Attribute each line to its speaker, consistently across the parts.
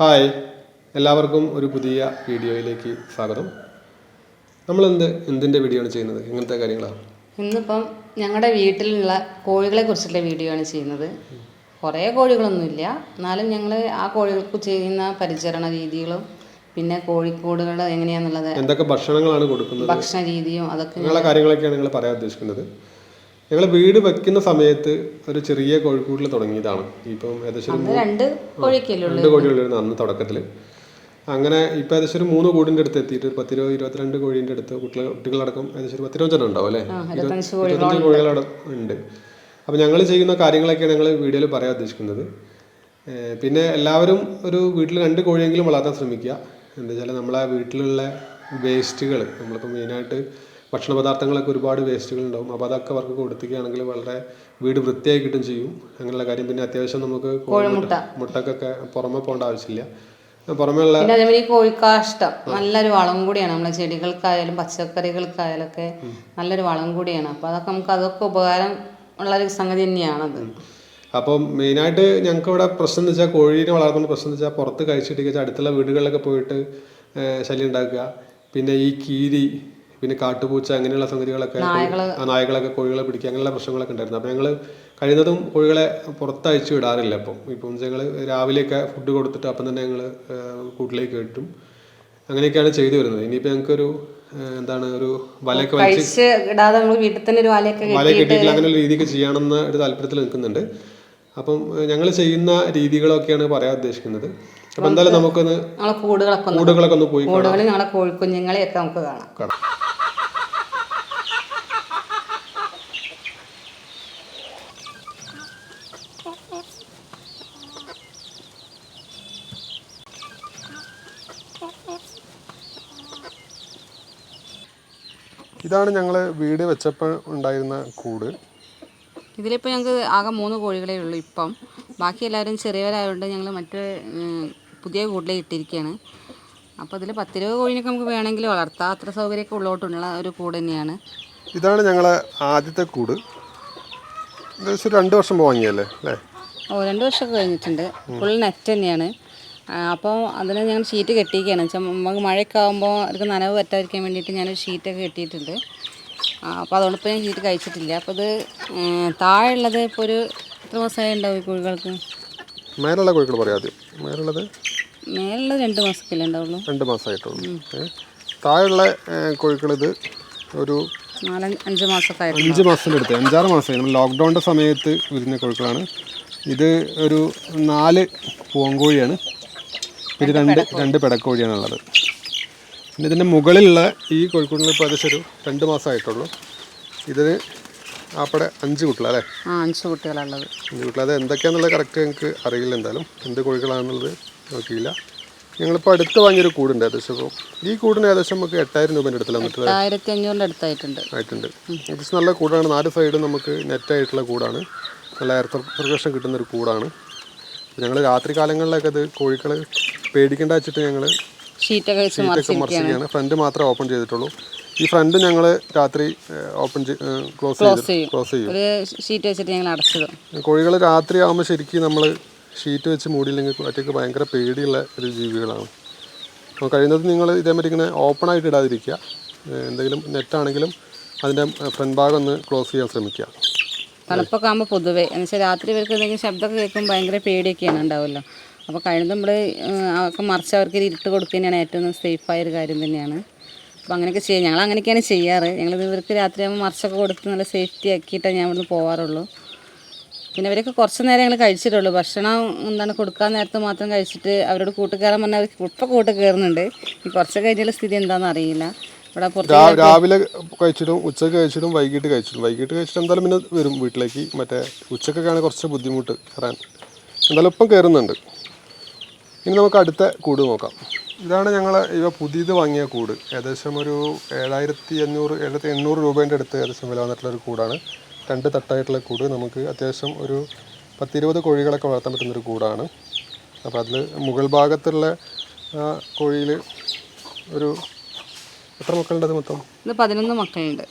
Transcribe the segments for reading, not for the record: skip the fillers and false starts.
Speaker 1: Hi, എല്ലാവർക്കും ഒരു പുതിയ വീഡിയോയിലേക്ക് സ്വാഗതം. എന്തിൻ്റെ വീഡിയോ ആണ് ചെയ്യുന്നത്? എങ്ങനത്തെ കാര്യങ്ങളാണ്?
Speaker 2: ഇന്നിപ്പം ഞങ്ങളുടെ വീട്ടിലുള്ള കോഴികളെ കുറിച്ചുള്ള വീഡിയോ ആണ് ചെയ്യുന്നത്. കുറേ കോഴികളൊന്നുമില്ല, എന്നാലും ഞങ്ങൾ ആ കോഴികൾക്ക് ചെയ്യുന്ന പരിചരണ രീതികളും പിന്നെ കോഴിക്കോടുകൾ എങ്ങനെയാണെന്നുള്ളത്,
Speaker 1: എന്തൊക്കെ ഭക്ഷണങ്ങളാണ് കൊടുക്കുന്നത്,
Speaker 2: ഭക്ഷണ രീതിയും അതൊക്കെ
Speaker 1: അങ്ങനെയുള്ള കാര്യങ്ങളൊക്കെയാണ് നിങ്ങൾ പറയാൻ ഉദ്ദേശിക്കുന്നത്. ഞങ്ങൾ വീട് വെക്കുന്ന സമയത്ത് ഒരു ചെറിയ കോഴിക്കൂട്ടിൽ തുടങ്ങിയതാണ്. ഇപ്പം ഏകദേശം
Speaker 2: രണ്ട്
Speaker 1: കോഴികളുണ്ടായിരുന്നു അന്ന് തുടക്കത്തിൽ. അങ്ങനെ ഇപ്പം ഏകദേശം ഒരു 3 കൂടിൻ്റെ അടുത്ത് എത്തിയിട്ട് ഒരു 10-22 കോഴീൻ്റെ അടുത്ത് കുട്ടികളടക്കം ഏകദേശം ഒരു 10-15 ഉണ്ടാവും അല്ലേ? 25 കോഴികളടക്കം ഉണ്ട്. അപ്പോൾ ഞങ്ങൾ ചെയ്യുന്ന കാര്യങ്ങളൊക്കെയാണ് ഞങ്ങൾ വീഡിയോയിൽ പറയാൻ ഉദ്ദേശിക്കുന്നത്. പിന്നെ എല്ലാവരും ഒരു വീട്ടിൽ 2 കോഴിയെങ്കിലും വളർത്താൻ ശ്രമിക്കുക. എന്താ വെച്ചാൽ നമ്മളെ വീട്ടിലുള്ള വേസ്റ്റുകൾ, നമ്മളിപ്പോൾ മെയിനായിട്ട് ഭക്ഷണ പദാർത്ഥങ്ങളൊക്കെ ഒരുപാട് വേസ്റ്റുകൾ ഉണ്ടാവും. അപ്പോൾ അതൊക്കെ അവർക്ക് കൊടുക്കുകയാണെങ്കിൽ വളരെ വീട് വൃത്തിയായി കിട്ടും ചെയ്യും. അങ്ങനെയുള്ള കാര്യം. പിന്നെ അത്യാവശ്യം നമുക്ക് മുട്ടക്കൊക്കെ പുറമെ പോകേണ്ട ആവശ്യമില്ല. പുറമെയുള്ള
Speaker 2: അതേമാതിരി കോഴിക്കാഷ്ടം നല്ലൊരു വളം കൂടിയാണ്. നമ്മളെ ചെടികൾക്കായാലും പച്ചക്കറികൾക്കായാലും ഒക്കെ നല്ലൊരു വളം കൂടിയാണ്. അപ്പോൾ അതൊക്കെ ഉപകാരം ഉള്ളൊരു സംഗതി തന്നെയാണത്.
Speaker 1: അപ്പം മെയിനായിട്ട് ഞങ്ങൾക്ക് ഇവിടെ പ്രശ്നം എന്ന് വെച്ചാൽ, കോഴീനെ വളർത്തുന്ന പ്രശ്നം എന്ന് വെച്ചാൽ പുറത്ത് കഴിച്ചിട്ട് അടുത്തുള്ള വീടുകളിലൊക്കെ പോയിട്ട് ശല്യം ഉണ്ടാക്കുക. പിന്നെ ഈ കീരി, പിന്നെ കാട്ടുപൂച്ച, അങ്ങനെയുള്ള സംഗതികളൊക്കെ, നായകളൊക്കെ കോഴികളെ പിടിക്കുക, അങ്ങനെയുള്ള പ്രശ്നങ്ങളൊക്കെ ഉണ്ടായിരുന്നു. അപ്പോൾ ഞങ്ങൾ കഴിയുന്നതും കോഴികളെ പുറത്തയച്ചു വിടാറില്ല. ഇപ്പം ഞങ്ങൾ രാവിലെയൊക്കെ ഫുഡ് കൊടുത്തിട്ട് അപ്പം തന്നെ ഞങ്ങൾ കൂട്ടിലേക്ക് കയറ്റും. അങ്ങനെയൊക്കെയാണ് ചെയ്തു വരുന്നത്. ഇനിയിപ്പോൾ ഞങ്ങൾക്കൊരു ഒരു വലയൊക്കെ വലിച്ച് വല കെട്ടിയിട്ട് അങ്ങനെ ഒരു രീതിക്ക് ചെയ്യണമെന്ന ഒരു താല്പര്യത്തിൽ നിൽക്കുന്നുണ്ട്. അപ്പം ഞങ്ങൾ ചെയ്യുന്ന രീതികളൊക്കെയാണ് പറയാൻ ഉദ്ദേശിക്കുന്നത്. അപ്പം എന്തായാലും നമുക്കൊന്ന് കൂടുകളൊക്കെ ഒന്ന് പോയി
Speaker 2: കോഴിക്കുഞ്ഞുങ്ങളെയൊക്കെ നമുക്ക് കാണാം.
Speaker 1: ഇതാണ് ഞങ്ങൾ വീട് വെച്ചപ്പോൾ ഉണ്ടായിരുന്ന കൂട്.
Speaker 2: ഇതിലിപ്പോൾ ഞങ്ങൾക്ക് ആകെ 3 കോഴികളേ ഉള്ളൂ ഇപ്പം. ബാക്കി എല്ലാവരും ചെറിയവരായതുകൊണ്ട് ഞങ്ങൾ മറ്റേ പുതിയ കൂട്ടിലേക്ക് ഇട്ടിരിക്കുകയാണ്. അപ്പോൾ ഇതിൽ 10-20 കോഴിനൊക്കെ നമുക്ക് വേണമെങ്കിൽ വളർത്താം. അത്ര സൗകര്യമൊക്കെ ഉള്ളോട്ടുള്ള ഒരു കൂട് തന്നെയാണ്.
Speaker 1: ഇതാണ് ഞങ്ങളെ ആദ്യത്തെ കൂട്. 2 വർഷം വാങ്ങിയല്ലേ അല്ലേ?
Speaker 2: 2 വർഷമൊക്കെ കഴിഞ്ഞിട്ടുണ്ട്. ഫുൾ നെറ്റ് തന്നെയാണ്. അപ്പോൾ അതിന് ഞങ്ങൾ ഷീറ്റ് കെട്ടിയിരിക്കുകയാണ്. നമുക്ക് മഴയൊക്കെ ആകുമ്പോൾ അവർക്ക് നനവ് പറ്റാതിരിക്കാൻ വേണ്ടിയിട്ട് ഞാനൊരു ഷീറ്റൊക്കെ കെട്ടിയിട്ടുണ്ട്. അപ്പോൾ അതുകൊണ്ട് ഇപ്പോൾ ഞാൻ ഷീറ്റ് കഴിച്ചിട്ടില്ല. അപ്പോൾ ഇത് താഴെയുള്ളത് ഇപ്പോൾ ഒരു എത്ര മാസമായി ഉണ്ടാവും ഈ കോഴികൾക്ക്?
Speaker 1: മേലുള്ള കോഴികൾ പറയാം. മേലുള്ളത്
Speaker 2: 2 മാസത്തിലേ ഉണ്ടാവുള്ളൂ.
Speaker 1: 2 മാസമായിട്ടുള്ളൂ. താഴെയുള്ള കോഴികൾ ഇത് ഒരു
Speaker 2: 4-5 മാസമൊക്കെ
Speaker 1: 5 മാസത്തിൻ്റെ അടുത്ത് 5-6 മാസമായി. നമ്മൾ ലോക്ക്ഡൗണിൻ്റെ സമയത്ത് വിരിഞ്ഞ കോഴികളാണ്. ഇത് ഒരു 4 പൂവൻകോഴിയാണ്. പിന്നെ 2 പെടക്കോഴിയാണുള്ളത്. പിന്നെ ഇതിൻ്റെ മുകളിലുള്ള ഈ കോഴിക്കൂടിൽ ഇപ്പോൾ ഏകദേശം ഒരു 2 മാസമായിട്ടുള്ളൂ. ഇതിന് ആപ്പടെ 5 കുട്ടികളല്ലേ?
Speaker 2: 5 കുട്ടികളുള്ളത്.
Speaker 1: 5 കുട്ടികൾ. അത് എന്തൊക്കെയാണെന്നുള്ളത് കറക്റ്റ് ഞങ്ങൾക്ക് അറിയില്ല. എന്തായാലും എന്ത് കോഴികളാണെന്നുള്ളത് നോക്കിയില്ല. ഞങ്ങളിപ്പോൾ അടുത്ത് വാങ്ങിയൊരു കൂടുണ്ട്. ഏകദേശം ഈ കൂടിന് ഏകദേശം നമുക്ക് 8,000 രൂപേൻ്റെ അടുത്ത് വന്നിട്ടുള്ളത്.
Speaker 2: 1,500 അടുത്തായിട്ടുണ്ട്.
Speaker 1: ഏകദേശം നല്ല കൂടാണ്. 4 സൈഡും നമുക്ക് നെറ്റായിട്ടുള്ള കൂടാണ്. നല്ല എയർ സർക്കുലേഷൻ കിട്ടുന്നൊരു കൂടാണ്. ഞങ്ങൾ രാത്രി കാലങ്ങളിലൊക്കെ അത് കോഴികൾ പേടിക്കേണ്ട വെച്ചിട്ട് ഞങ്ങൾ ഷീറ്റൊക്കെ മറിച്ചിരിക്കുകയാണ്. ഫ്രണ്ട് മാത്രമേ ഓപ്പൺ ചെയ്തിട്ടുള്ളൂ. ഈ ഫ്രണ്ട് ഞങ്ങൾ രാത്രി ക്ലോസ് ചെയ്യും.
Speaker 2: ഷീറ്റ് വെച്ചിട്ട് ഞങ്ങൾ അടച്ചത്.
Speaker 1: കോഴികൾ രാത്രി ആകുമ്പോൾ ശരിക്കും നമ്മൾ ഷീറ്റ് വെച്ച് മൂടിയില്ലെങ്കിൽ ഒറ്റയ്ക്ക് ഭയങ്കര പേടിയുള്ള ഒരു ജീവികളാണ്. അപ്പോൾ കഴിയുന്നത് നിങ്ങൾ ഇതേമാതിരി ഇങ്ങനെ ഓപ്പൺ ആയിട്ട് ഇടാതിരിക്കുക. എന്തെങ്കിലും നെറ്റാണെങ്കിലും അതിൻ്റെ ഫ്രണ്ട് ഭാഗം ഒന്ന് ക്ലോസ് ചെയ്യാൻ ശ്രമിക്കുക.
Speaker 2: തണുപ്പൊക്കെ ആകുമ്പോൾ പൊതുവേ എന്നുവെച്ചാൽ രാത്രി ഇവർക്ക് എന്തെങ്കിലും ശബ്ദമൊക്കെ കേൾക്കുമ്പോൾ ഭയങ്കര പേടിയൊക്കെയാണ് ഉണ്ടാവുമല്ലോ. അപ്പോൾ കഴിയുന്നത് നമ്മൾ ഒക്കെ മറിച്ച് അവർക്ക് ഇരുട്ട് കൊടുക്കുന്നതാണ് ഏറ്റവും സേഫായൊരു കാര്യം തന്നെയാണ്. അപ്പോൾ അങ്ങനെയൊക്കെ ചെയ്യാം. ഞങ്ങൾ അങ്ങനെയൊക്കെയാണ് ചെയ്യാറ്. ഞങ്ങൾ ഇവർക്ക് രാത്രിയാകുമ്പോൾ മറിച്ചൊക്കെ കൊടുത്ത് നല്ല സേഫ്റ്റി ആക്കിയിട്ടാണ് ഞാൻ ഇവിടുന്ന് പോകാറുള്ളൂ. പിന്നെ ഇവരൊക്കെ കുറച്ച് നേരം ഞങ്ങൾ കഴിച്ചിട്ടുള്ളൂ. ഭക്ഷണം കൊടുക്കാൻ നേരത്തെ മാത്രം കഴിച്ചിട്ട് അവരോട് കൂട്ട് കയറാൻ പറഞ്ഞാൽ അവർ ഇപ്പോൾ കൂട്ട് കയറുന്നുണ്ട്. ഈ കുറച്ച് കഴിഞ്ഞുള്ള സ്ഥിതി എന്താണെന്ന് അറിയില്ല.
Speaker 1: രാവിലെ കഴിച്ചിട്ടും ഉച്ചക്ക് കഴിച്ചിട്ടും വൈകിട്ട് കഴിച്ചിട്ട് എന്തായാലും പിന്നെ വരും വീട്ടിലേക്ക്. മറ്റേ ഉച്ചക്കൊക്കെയാണ് കുറച്ച് ബുദ്ധിമുട്ട് കയറാൻ. എന്തായാലും ഇപ്പം കയറുന്നുണ്ട്. ഇനി നമുക്ക് അടുത്ത കൂട് നോക്കാം. ഇതാണ് ഞങ്ങൾ പുതിയത് വാങ്ങിയ കൂട്. ഏകദേശം ഒരു 7,500-7,800 രൂപേൻ്റെ അടുത്ത് ഏകദേശം വില വന്നിട്ടുള്ളൊരു കൂടാണ്. 2 തട്ടായിട്ടുള്ള കൂട്. നമുക്ക് അത്യാവശ്യം ഒരു 10-20 കോഴികളൊക്കെ വളർത്താൻ പറ്റുന്നൊരു കൂടാണ്. അപ്പോൾ അതിൽ മുകൾ ഭാഗത്തുള്ള കോഴിയിൽ ഒരു എത്ര മക്കളുണ്ട്? അത് മൊത്തം
Speaker 2: 11 മക്കളുണ്ട്.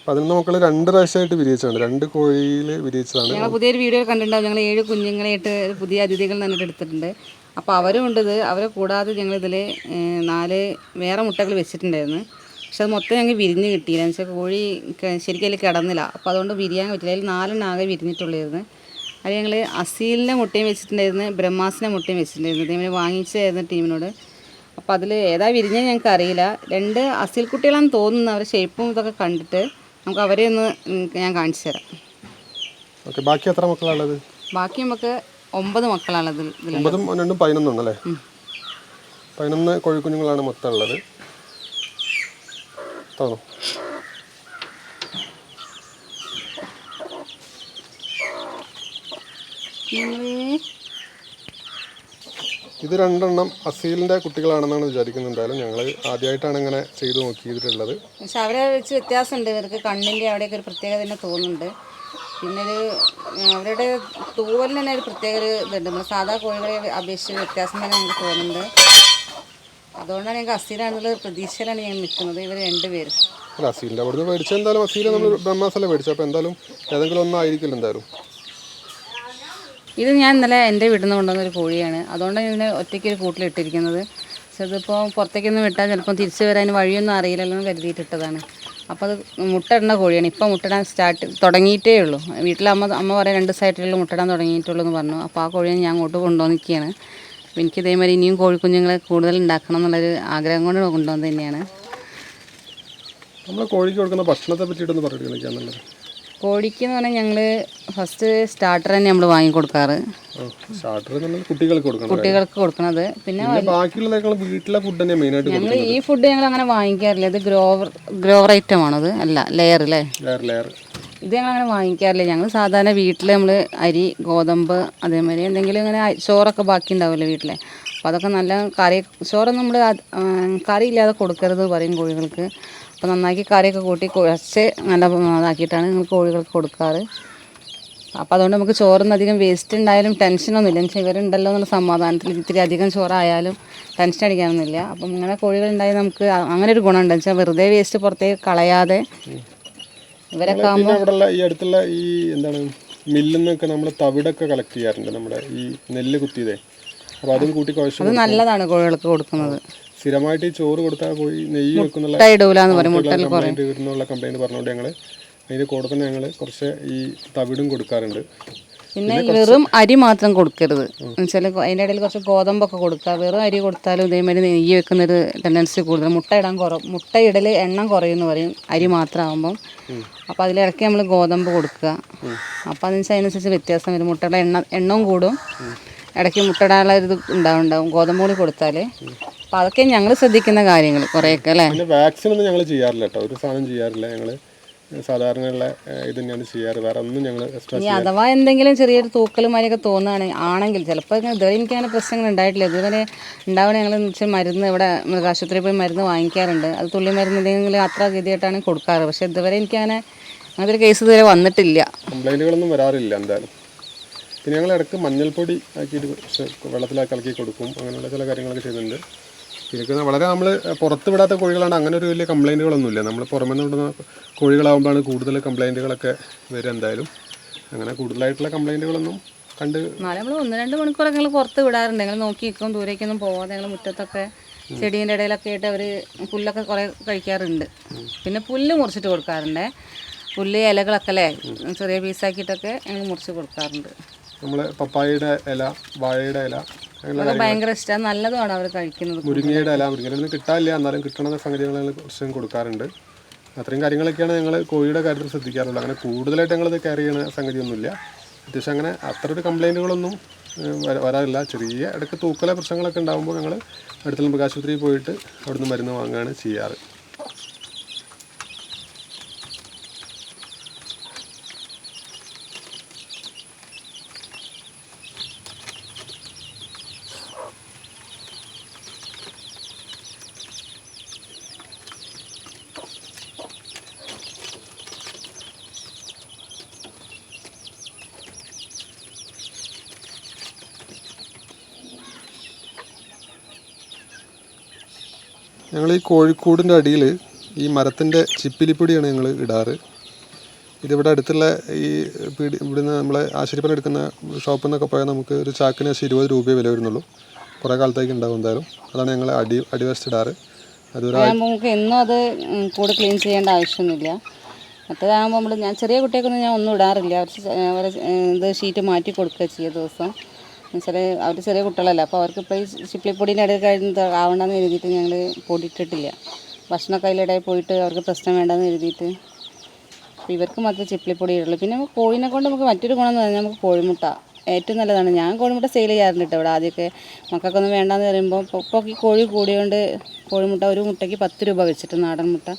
Speaker 1: 11 മക്കൾ 2 പ്രാവശ്യമായിട്ട് വിരിയിച്ചതാണ്. 2 കോഴിയിൽ വിരിയിച്ചതാണ്.
Speaker 2: ഞങ്ങൾ പുതിയൊരു വീഡിയോ കണ്ടിട്ടുണ്ടാവും. ഞങ്ങൾ 7 കുഞ്ഞുങ്ങളായിട്ട് പുതിയ അതിഥികൾ തന്നെ എടുത്തിട്ടുണ്ട്. അപ്പോൾ അവരും ഉണ്ട് ഇത്. അവരെ കൂടാതെ ഞങ്ങളിതിൽ 4 വേറെ മുട്ടകൾ വെച്ചിട്ടുണ്ടായിരുന്നു. പക്ഷെ അത് മൊത്തം ഞങ്ങൾക്ക് വിരിഞ്ഞ് കിട്ടിയില്ല. എന്ന് വെച്ചാൽ കോഴി ശരിക്കും അതിൽ കിടന്നില്ല. അപ്പോൾ അതുകൊണ്ട് വിരിയാൻ പറ്റില്ല. അതിൽ 4 ആകെ വിരിഞ്ഞിട്ടുള്ളായിരുന്നു. അത് ഞങ്ങൾ അസീലിൻ്റെ മുട്ടയും വെച്ചിട്ടുണ്ടായിരുന്നു, ബ്രഹ്മാസിൻ്റെ മുട്ടയും വെച്ചിട്ടുണ്ടായിരുന്നു. ഇതേമാതിരി വാങ്ങിച്ചായിരുന്നു ടീമിനോട്. അപ്പോൾ അതിൽ ഏതാ വിരിഞ്ഞത് ഞങ്ങൾക്ക് അറിയില്ല. 2 അസീൽ കുട്ടികളാണെന്ന് തോന്നുന്നു. അവരുടെ ഷേപ്പും ഇതൊക്കെ കണ്ടിട്ട് നമുക്ക് അവരെ ഒന്ന് ഞാൻ കാണിച്ചു തരാം.
Speaker 1: ഓക്കെ, ബാക്കി എത്ര മക്കളാണുള്ളത്?
Speaker 2: ബാക്കി നമുക്ക് 9 മക്കളാണുള്ളത്.
Speaker 1: 9 2 11 ഉണ്ടല്ലേ? 11 കോഴിക്കുഞ്ഞുങ്ങളാണ് മൊത്തം ഉള്ളത്. തോന്നും ഇത് 2 അസീലിൻ്റെ കുട്ടികളാണെന്നാണ് വിചാരിക്കുന്നത്. എന്തായാലും ഞങ്ങൾ ആദ്യമായിട്ടാണ് ഇങ്ങനെ ചെയ്ത് നോക്കിയിട്ടുള്ളത്.
Speaker 2: പക്ഷെ അവരെ വെച്ച് വ്യത്യാസമുണ്ട്. ഇവർക്ക് കണ്ണിൻ്റെ അവിടെയൊക്കെ ഒരു പ്രത്യേകത തന്നെ തോന്നുന്നുണ്ട്. പിന്നെ അവരുടെ തൂവലിന് തന്നെ ഒരു പ്രത്യേക ഒരു ഇതുണ്ട്. നമ്മൾ സാധാ കോഴികളെ അപേക്ഷിച്ച് വ്യത്യാസം തന്നെ നമുക്ക് തോന്നുന്നുണ്ട്. അതുകൊണ്ടാണ് ഞങ്ങൾക്ക് അസീലാണെന്നുള്ള പ്രതീക്ഷയിലാണ് ഞാൻ നിൽക്കുന്നത്. ഇവർ 2 പേരും.
Speaker 1: അല്ല, അസീലിൻ്റെ അവിടെ നിന്ന് മേടിച്ചാൽ എന്തായാലും അസീൽ നമ്മൾ ബ്രഹ്മാസല്ലേ മേടിച്ചത്. അപ്പോൾ എന്തായാലും ഏതെങ്കിലും ഒന്നായിരിക്കില്ല എന്തായാലും.
Speaker 2: ഇത് ഞാൻ ഇന്നലെ എൻ്റെ വീട്ടിൽ നിന്ന് കൊണ്ടുവന്നൊരു കോഴിയാണ്. അതുകൊണ്ടാണ് ഇതിനെ ഒറ്റയ്ക്ക് ഒരു കൂട്ടിലിട്ടിരിക്കുന്നത്. പക്ഷെ അതിപ്പോൾ പുറത്തേക്കൊന്നും വിട്ടാൽ ചിലപ്പോൾ തിരിച്ച് വരാൻ വഴിയൊന്നും അറിയില്ലല്ലോ എന്ന് കരുതിയിട്ടിട്ടതാണ്. അപ്പോൾ അത് മുട്ടയിടുന്ന കോഴിയാണ്. ഇപ്പോൾ മുട്ടയിടാൻ തുടങ്ങിയിട്ടേ ഉള്ളൂ. വീട്ടിൽ അമ്മ പറയാൻ 2 ദിവസമായിട്ടുള്ള മുട്ടയിടാൻ തുടങ്ങിയിട്ടുള്ളൂ എന്ന് പറഞ്ഞു. അപ്പോൾ ആ കോഴിയെ ഞാൻ അങ്ങോട്ട് കൊണ്ടുവന്നിരിക്കുകയാണ്. അപ്പോൾ എനിക്ക് ഇതേമാതിരി ഇനിയും കോഴിക്കുഞ്ഞുങ്ങളെ കൂടുതൽ ഉണ്ടാക്കണം എന്നുള്ളൊരു ആഗ്രഹം കൊണ്ട് കൊണ്ടുവന്നത് തന്നെയാണ്.
Speaker 1: നമ്മൾ കോഴിക്ക് കൊടുക്കുന്ന ഭക്ഷണത്തെ പറ്റിയിട്ടൊന്ന് പറഞ്ഞിരിക്കുകയാണല്ലോ.
Speaker 2: കോഴിക്ക് എന്ന് പറഞ്ഞാൽ ഞങ്ങൾ ഫസ്റ്റ് സ്റ്റാർട്ടർ തന്നെ നമ്മൾ വാങ്ങിക്കൊടുക്കാറ്. കുട്ടികൾക്ക് കൊടുക്കുന്നത്. പിന്നെ
Speaker 1: വീട്ടിലെ ഫുഡ് തന്നെ മെയിനായിട്ട്
Speaker 2: ഞങ്ങൾ ഈ ഫുഡ് ഞങ്ങൾ അങ്ങനെ വാങ്ങിക്കാറില്ല. ഇത് ഗ്രോവർ ഐറ്റം ആണത്. അല്ല, ലെയർ അല്ലേ? ഇത് ഞങ്ങൾ അങ്ങനെ വാങ്ങിക്കാറില്ല. ഞങ്ങൾ സാധാരണ വീട്ടിൽ നമ്മൾ അരി, ഗോതമ്പ്, അതേമാതിരി എന്തെങ്കിലും ഇങ്ങനെ ചോറൊക്കെ ബാക്കി ഉണ്ടാവില്ലേ വീട്ടിലെ. അപ്പോൾ അതൊക്കെ നല്ല ചോറൊന്നും നമ്മൾ കറി ഇല്ലാതെ കൊടുക്കരുത് പറയും കോഴികൾക്ക്. അപ്പോൾ നന്നാക്കി കറിയൊക്കെ കൂട്ടി കുഴച്ച് നല്ല ഇതാക്കിയിട്ടാണ് ഞങ്ങൾ കോഴികൾക്ക് കൊടുക്കാറ്. അപ്പോൾ അതുകൊണ്ട് നമുക്ക് ചോറൊന്നും അധികം വേസ്റ്റ് ഉണ്ടായാലും ടെൻഷനൊന്നുമില്ല. എന്ന് വെച്ചാൽ ഇവരുണ്ടല്ലോ എന്നുള്ള സമാധാനത്തിൽ ഇത്തിരി അധികം ചോറായാലും ടെൻഷൻ അടിക്കാനൊന്നുമില്ല. അപ്പം ഇങ്ങനെ കോഴികളുണ്ടായാൽ നമുക്ക് അങ്ങനെ ഒരു ഗുണമുണ്ട്. എന്ന് വെച്ചാൽ വെറുതെ വേസ്റ്റ് പുറത്തേക്ക് കളയാതെ ഇവരൊക്കെ ആകുമ്പോൾ
Speaker 1: ഈ അടുത്തുള്ള ഈ എന്താണ് മില്ലിൽ നിന്നൊക്കെ നമ്മൾ തവിടൊക്കെ കളക്ട് ചെയ്യാറുണ്ട്. നമ്മുടെ ഈ നെല്ല് കുത്തിയതേ. അപ്പോൾ അതും കൂട്ടി കുഴച്ച്
Speaker 2: അത് നല്ലതാണ് കോഴികൾക്ക് കൊടുക്കുന്നത്.
Speaker 1: സ്ഥിരമായിട്ട് ഈ ചോറ് കൊടുത്താൽ കോഴി നെയ്യ് വെക്കുന്നുള്ള കംപ്ലൈൻറ്റ് പറഞ്ഞുകൊണ്ട് ഞങ്ങൾ അതിൻ്റെ കൂടെ തന്നെ ഞങ്ങൾ കുറച്ച് ഈ തവിടും കൊടുക്കാറുണ്ട്.
Speaker 2: പിന്നെ വെറും അരി മാത്രം കൊടുക്കരുത്. എന്നുവെച്ചാൽ അതിൻ്റെ ഇടയിൽ കുറച്ച് ഗോതമ്പൊക്കെ കൊടുക്കുക. വെറും അരി കൊടുത്താലും ഇതേമാതിരി നെയ്യ് വെക്കുന്നൊരു ടെൻഡൻസി കൂടുതൽ. മുട്ടയിടൽ എണ്ണം കുറയുമെന്ന് പറയും അരി മാത്രമാകുമ്പം. അപ്പോൾ അതിലിടയ്ക്ക് നമ്മൾ ഗോതമ്പ് കൊടുക്കുക. അപ്പോൾ അതിനനുസരിച്ച് വ്യത്യാസം വരും. മുട്ടയുടെ എണ്ണവും കൂടും. ഇടയ്ക്ക് മുട്ടയിടാനുള്ള ഇത് ഉണ്ടാവും ഗോതമ്പ് കൂടി കൊടുത്താൽ. അപ്പോൾ അതൊക്കെ ഞങ്ങൾ ശ്രദ്ധിക്കുന്ന കാര്യങ്ങൾ കുറേയൊക്കെ അല്ലേ.
Speaker 1: പിന്നെ വാക്സിൻ ഒന്നും ഞങ്ങൾ ചെയ്യാറില്ല കേട്ടോ. ഒരു സാധനം ചെയ്യാറില്ല. ഞങ്ങൾ സാധാരണയുള്ള ഇത് തന്നെയാണ് ചെയ്യാറ്. വേറെ ഒന്നും ഞങ്ങൾ
Speaker 2: ഇനി അഥവാ എന്തെങ്കിലും ചെറിയൊരു തൂക്കലും മാതിരിയൊക്കെ തോന്നുകയാണെങ്കിൽ ചിലപ്പോൾ ഇതുവരെ എനിക്കങ്ങനെ പ്രശ്നങ്ങൾ ഉണ്ടായിട്ടില്ല. ഇതുവരെ ഉണ്ടാവണ ഞങ്ങൾ വെച്ചാൽ മരുന്ന് ഇവിടെ മൃഗാശുപത്രിയിൽ പോയി മരുന്ന് വാങ്ങിക്കാറുണ്ട്. അത് തുള്ളി മരുന്ന് എന്തെങ്കിലും അത്ര ഗതിയായിട്ടാണ് കൊടുക്കാറ്. പക്ഷേ ഇതുവരെ എനിക്കങ്ങനെ അങ്ങനത്തെ ഒരു കേസ് ഇതുവരെ വന്നിട്ടില്ല.
Speaker 1: കംപ്ലൈൻറ്റുകളൊന്നും വരാറില്ല എന്തായാലും. പിന്നെ ഞങ്ങൾ ഇടയ്ക്ക് മഞ്ഞൾപ്പൊടി ആക്കിയിട്ട് വെള്ളത്തിലാക്കി കലക്കി കൊടുക്കും. അങ്ങനെയുള്ള ചില കാര്യങ്ങളൊക്കെ ചെയ്യുന്നുണ്ട്. പിന്നെ വളരെ നമ്മൾ പുറത്ത് വിടാത്ത കോഴികളാണ്. അങ്ങനെ ഒരു വലിയ കംപ്ലൈൻറ്റുകളൊന്നുമില്ല. നമ്മൾ പുറമെ നിന്ന് വിടുന്ന കോഴികളാകുമ്പോഴാണ് കൂടുതൽ കംപ്ലൈൻറ്റുകളൊക്കെ വരും. എന്തായാലും അങ്ങനെ കൂടുതലായിട്ടുള്ള കംപ്ലൈൻറ്റുകളൊന്നും കണ്ട്
Speaker 2: നമ്മൾ 1-2 മണിക്കൂറൊക്കെ ഞങ്ങൾ പുറത്ത് വിടാറുണ്ട്. ഞങ്ങൾ നോക്കി നിൽക്കും. ദൂരേക്കൊന്നും പോകാതെ ഞങ്ങൾ മുറ്റത്തൊക്കെ ചെടീൻ്റെ ഇടയിലൊക്കെ ആയിട്ട് അവർ പുല്ലൊക്കെ കുറേ കഴിക്കാറുണ്ട്. പിന്നെ പുല്ല് മുറിച്ചിട്ട് കൊടുക്കാറുണ്ട്. പുല്ല് ഇലകളൊക്കെ അല്ലേ ചെറിയ പീസാക്കിയിട്ടൊക്കെ ഞങ്ങൾ മുറിച്ച് കൊടുക്കാറുണ്ട്.
Speaker 1: നമ്മൾ പപ്പായയുടെ ഇല, വാഴയുടെ ഇല
Speaker 2: ഭയങ്കര ഇഷ്ടമാണ്. നല്ലതുമാണ് അവർ കഴിക്കുന്നത്.
Speaker 1: മുരിങ്ങയുടെ ഇല, മുരിങ്ങയിലൊന്നും കിട്ടാനില്ല. എന്നാലും കിട്ടുന്ന സംഗതികൾ ഞങ്ങൾ കുറച്ചും കൊടുക്കാറുണ്ട്. അത്രയും കാര്യങ്ങളൊക്കെയാണ് ഞങ്ങൾ കോഴിയുടെ കാര്യത്തിൽ ശ്രദ്ധിക്കാറുള്ളത്. അങ്ങനെ കൂടുതലായിട്ട് ഞങ്ങളത് കെയർ ചെയ്യുന്ന സംഗതിയൊന്നുമില്ല. അത്യാവശ്യം അങ്ങനെ അത്ര ഒരു കംപ്ലൈൻറ്റുകളൊന്നും വരാറില്ല. ചെറിയ ഇടയ്ക്ക് തൂക്കല പ്രശ്നങ്ങളൊക്കെ ഉണ്ടാകുമ്പോൾ ഞങ്ങൾ അടുത്തുള്ള മൃഗാശുപത്രിയിൽ പോയിട്ട് അവിടുന്ന് മരുന്ന് വാങ്ങുകയാണ് ചെയ്യാറ്. ഞങ്ങൾ ഈ കോഴിക്കൂടിൻ്റെ അടിയിൽ ഈ മരത്തിൻ്റെ ചിപ്പിലിപ്പൊടിയാണ് ഞങ്ങൾ ഇടാറ്. ഇതിവിടെ അടുത്തുള്ള ഈ ഇവിടുന്ന് നമ്മളെ ആശുപത്രിയിൽ എടുക്കുന്ന ഷോപ്പിൽ നിന്നൊക്കെ പോയാൽ നമുക്ക് ഒരു ചാക്കിന് 20 രൂപയെ വില വരുന്നുള്ളൂ. കുറേ കാലത്തേക്ക് ഉണ്ടാവും എന്തായാലും. അതാണ് ഞങ്ങൾ അടിവശത്തിടാറ്.
Speaker 2: അതാകുമ്പോൾ നമുക്ക് എന്നും അത് കൂട് ക്ലീൻ ചെയ്യേണ്ട ആവശ്യമൊന്നുമില്ല. മറ്റേതാകുമ്പോൾ ഞാൻ ചെറിയ കുട്ടികൾക്കൊന്നും ഞാൻ ഒന്നും ഇടാറില്ല. അവരെ ഇത് ഷീറ്റ് മാറ്റി കൊടുക്കുക ചെയ്യുക ദിവസം. എന്നുവെച്ചാൽ അവർ ചെറിയ കുട്ടികളല്ല, അപ്പോൾ അവർക്ക് ഇപ്പോൾ ഈ ചിപ്പിളിപ്പൊടീൻ്റെ ഇടയിൽ കഴിഞ്ഞ് ആവണമെന്ന് എഴുതിയിട്ട് ഞങ്ങൾ പൊടി ഇട്ടിട്ടില്ല. ഭക്ഷണമൊക്കെ അതിലിടയിൽ പോയിട്ട് അവർക്ക് പ്രശ്നം വേണ്ടെന്ന് എഴുതിയിട്ട് അപ്പോൾ ഇവർക്ക് മാത്രമേ ചിപ്പിളിപ്പൊടി ഇടുള്ളൂ. പിന്നെ കോഴിനെ കൊണ്ട് നമുക്ക് മറ്റൊരു ഗുണം എന്ന് പറഞ്ഞാൽ നമുക്ക് കോഴിമുട്ട ഏറ്റവും നല്ലതാണ്. ഞാൻ കോഴിമുട്ട സെയിൽ ചെയ്യാറുണ്ട് കേട്ടോ. ഇവിടെ ആദ്യമൊക്കെ മക്കൾക്കൊന്നും വേണ്ടാന്ന് പറയുമ്പോൾ ഇപ്പോൾ ഈ കോഴി കൂടിയോണ്ട് കോഴിമുട്ട ഒരു മുട്ടയ്ക്ക് 10 രൂപ വെച്ചിട്ട് നാടൻ മുട്ട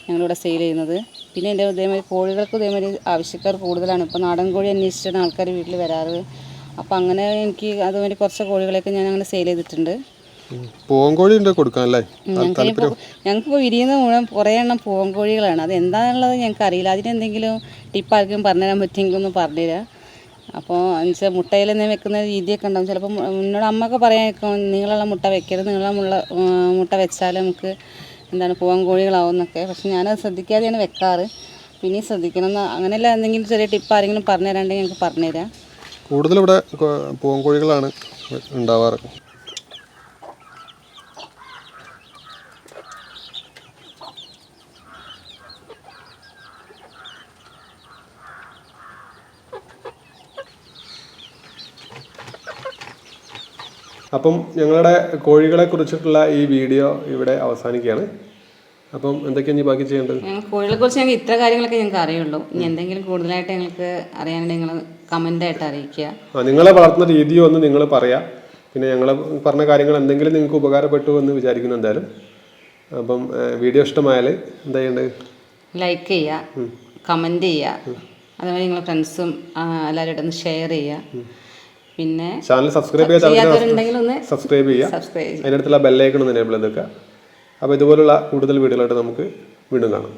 Speaker 2: ഞങ്ങളിവിടെ സെയിൽ ചെയ്യുന്നത്. പിന്നെ എൻ്റെ ഇതേമാതിരി കോഴികൾക്ക് ഇതേമാതിരി ആവശ്യക്കാർ കൂടുതലാണ്. ഇപ്പോൾ നാടൻ കോഴി അന്വേഷിച്ചിട്ടാണ് ആൾക്കാർ വീട്ടിൽ വരാറ്. അപ്പോൾ അങ്ങനെ എനിക്ക് അതുമാതിരി കുറച്ച് കോഴികളെയൊക്കെ ഞാൻ അങ്ങനെ സെയിൽ ചെയ്തിട്ടുണ്ട്.
Speaker 1: പൂവൻകോഴി ഉണ്ട് കൊടുക്കാനല്ലേ?
Speaker 2: ഞങ്ങൾക്കിപ്പോൾ വിരിയുന്ന മുഴുവൻ കുറേ എണ്ണം പൂവൻകോഴികളാണ്. അത് എന്താണെന്നുള്ളത് ഞങ്ങൾക്ക് അറിയില്ല. അതിനെന്തെങ്കിലും ടിപ്പ് ആർക്കും പറഞ്ഞുതരാൻ പറ്റുമെങ്കിൽ ഒന്ന് പറഞ്ഞുതരാം. അപ്പോൾ എന്നുവെച്ചാൽ മുട്ടയിൽ നിന്ന് വെക്കുന്ന രീതിയൊക്കെ ഉണ്ടാകും. ചിലപ്പോൾ എന്നോട് അമ്മയൊക്കെ പറയാൻ നീളമുള്ള മുട്ട വെക്കരുത്, നീളമുള്ള മുട്ട വെച്ചാൽ നമുക്ക് എന്താണ് പൂവൻകോഴികളാവും എന്നൊക്കെ. പക്ഷെ ഞാനത് ശ്രദ്ധിക്കാതെയാണ് വെക്കാറ്. പിന്നെയും ശ്രദ്ധിക്കണം എന്ന് അങ്ങനെയല്ല. എന്തെങ്കിലും ചെറിയ ടിപ്പ് ആരെങ്കിലും പറഞ്ഞു തരാണ്ടെങ്കിൽ ഞങ്ങൾക്ക് പറഞ്ഞുതരാം.
Speaker 1: കൂടുതലിവിടെ പൂവൻകോഴികളാണ് ഉണ്ടാവാറ്. അപ്പം ഞങ്ങളുടെ കോഴികളെ കുറിച്ചിട്ടുള്ള ഈ വീഡിയോ ഇവിടെ അവസാനിക്കുകയാണ്. അപ്പം എന്തൊക്കെയാണ് ഇനി ബാക്കി ചെയ്യേണ്ടത്?
Speaker 2: കോഴികളെ കുറിച്ച് ഞങ്ങൾക്ക് ഇത്ര കാര്യങ്ങളൊക്കെ ഞങ്ങൾക്ക് അറിയുള്ളൂ. ഇനി എന്തെങ്കിലും കൂടുതലായിട്ട് ഞങ്ങൾക്ക് അറിയാനുണ്ടെങ്കിൽ നിങ്ങൾ കമൻ്റായിട്ട് അറിയിക്കുക.
Speaker 1: നിങ്ങളെ വളർത്തുന്ന രീതിയോ ഒന്ന് നിങ്ങൾ പറയാം. പിന്നെ ഞങ്ങൾ പറഞ്ഞ കാര്യങ്ങൾ എന്തെങ്കിലും നിങ്ങൾക്ക് ഉപകാരപ്പെട്ടു എന്ന് വിചാരിക്കുന്നു എന്തായാലും. അപ്പം വീഡിയോ ഇഷ്ടമായാൽ എന്താ ചെയ്യേണ്ടത്?
Speaker 2: ലൈക്ക് ചെയ്യുക, കമൻറ്റ് ചെയ്യുക, അതുപോലെ നിങ്ങളുടെ ഫ്രണ്ട്സും എല്ലാവരും ഒന്ന് ഷെയർ ചെയ്യുക. പിന്നെ
Speaker 1: ചാനൽ സബ്സ്ക്രൈബ് ചെയ്യാത്തവരുണ്ടെങ്കിൽ ഒന്ന് സബ്സ്ക്രൈബ് ചെയ്യുക. അതിനടുത്തുള്ള ബെല്ലൈക്കൺ ഒന്ന് എനേബിൾ ചെയ്തേക്കുക. അപ്പോൾ ഇതുപോലുള്ള കൂടുതൽ വീഡിയോകളായിട്ട് നമുക്ക് വീണ്ടും കാണാം.